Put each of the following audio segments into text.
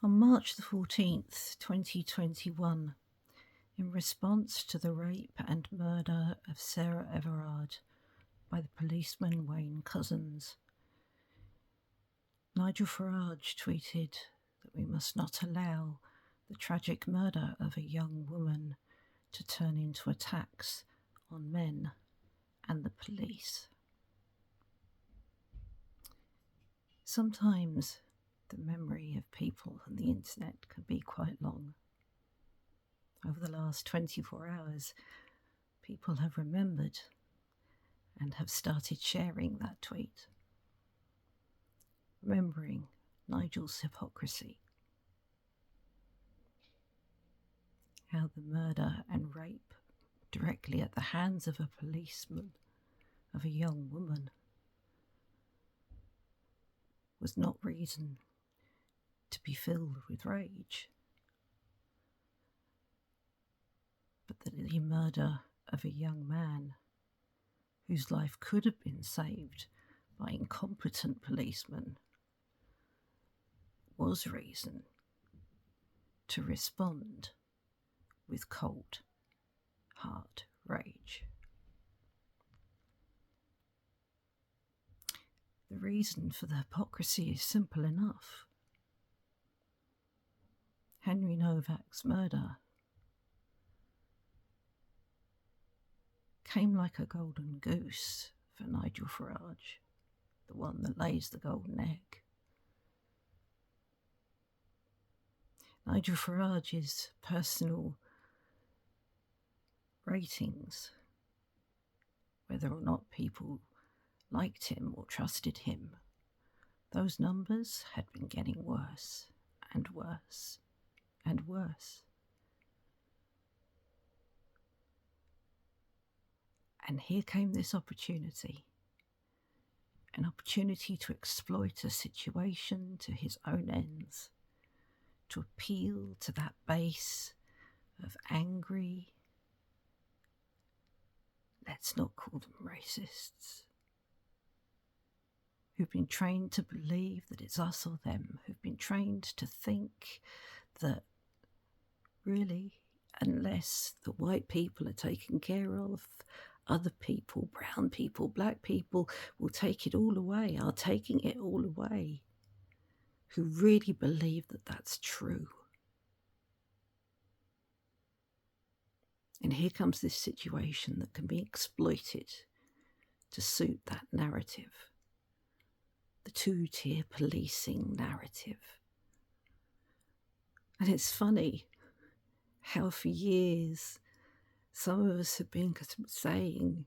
On March the 14th, 2021, in response to the rape and murder of Sarah Everard by the policeman Wayne Couzens, Nigel Farage tweeted that we must not allow the tragic murder of a young woman to turn into attacks on men and the police. Sometimes the memory of people on the internet can be quite long. Over the last 24 hours, people have remembered and have started sharing that tweet, remembering Nigel's hypocrisy, how the murder and rape directly at the hands of a policeman of a young woman was not reason to be filled with rage, but that the murder of a young man whose life could have been saved by incompetent policemen was reason to respond with cold, hard rage. The reason for the hypocrisy is simple enough. Henry Nowak's murder came like a golden goose for Nigel Farage, the one that lays the golden egg. Nigel Farage's personal ratings, whether or not people liked him or trusted him, those numbers had been getting worse and worse and worse. And here came this opportunity, an opportunity to exploit a situation to his own ends, to appeal to that base of angry, let's not call them racists, who've been trained to believe that it's us or them, who've been trained to think that really, unless the white people are taken care of, other people, brown people, black people will take it all away, are taking it all away, who really believe that that's true. And here comes this situation that can be exploited to suit that narrative, the two-tier policing narrative. And it's funny how for years some of us have been saying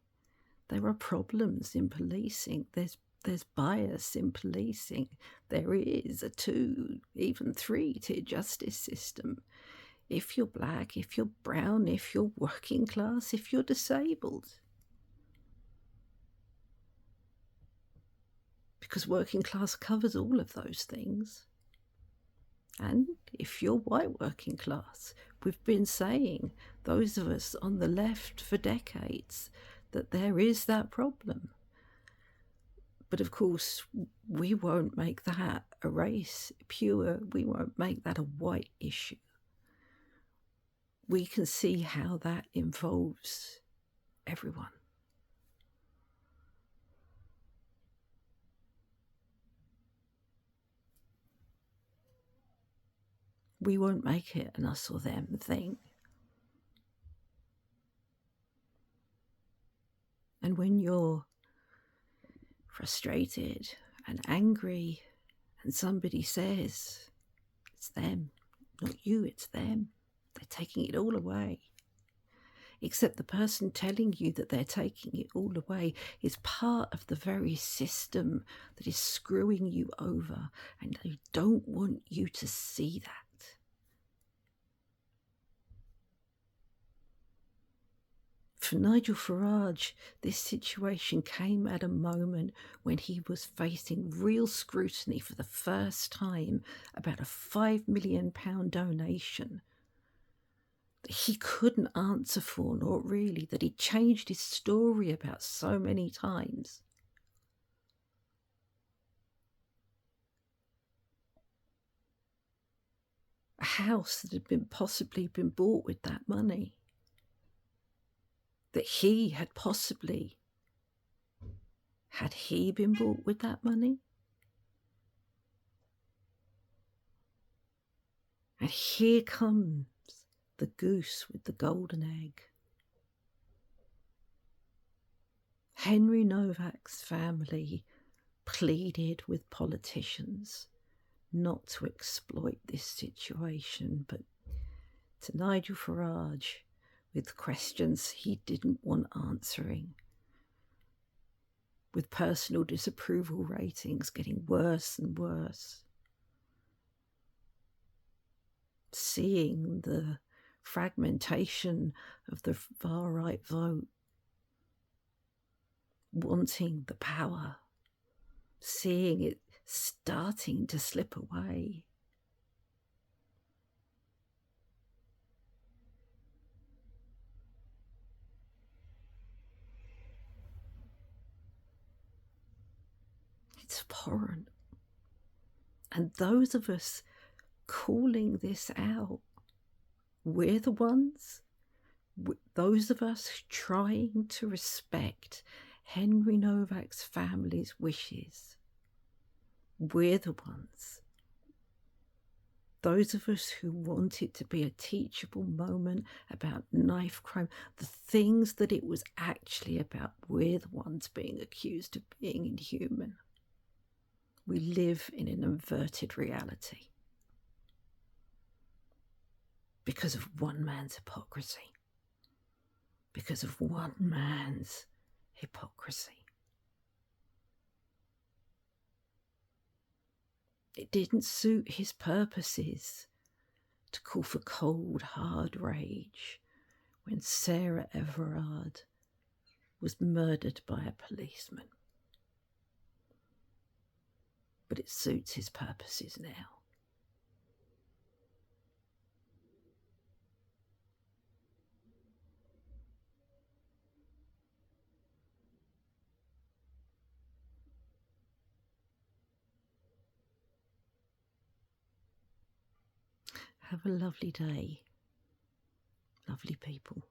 there are problems in policing, there's bias in policing, there is a 2, even 3-tier justice system. If you're black, if you're brown, if you're working class, if you're disabled. Because working class covers all of those things. And if you're white working class, we've been saying, those of us on the left for decades, that there is that problem. But of course, we won't make that a race pure, we won't make that a white issue. We can see how that involves everyone. We won't make it an us or them thing. And when you're frustrated and angry and somebody says, it's them, not you, it's them, they're taking it all away. Except the person telling you that they're taking it all away is part of the very system that is screwing you over, and they don't want you to see that. For Nigel Farage, this situation came at a moment when he was facing real scrutiny for the first time about a £5 million donation that he couldn't answer for, nor really, that he changed his story about so many times. a house that had possibly been bought with that money, that he had possibly, had he been bought with that money? And here comes the goose with the golden egg. Henry Nowak's family pleaded with politicians not to exploit this situation, but to Nigel Farage with questions he didn't want answering, with personal disapproval ratings getting worse and worse, seeing the fragmentation of the far-right vote, wanting the power, seeing it starting to slip away. It's abhorrent. And those of us calling this out, we're the ones, those of us trying to respect Henry Nowak's family's wishes, we're the ones. Those of us who want it to be a teachable moment about knife crime, the things that it was actually about, we're the ones being accused of being inhuman. We live in an inverted reality because of one man's hypocrisy. Because of one man's hypocrisy. It didn't suit his purposes to call for cold, hard rage when Sarah Everard was murdered by a policeman. But it suits his purposes now. Have a lovely day, lovely people.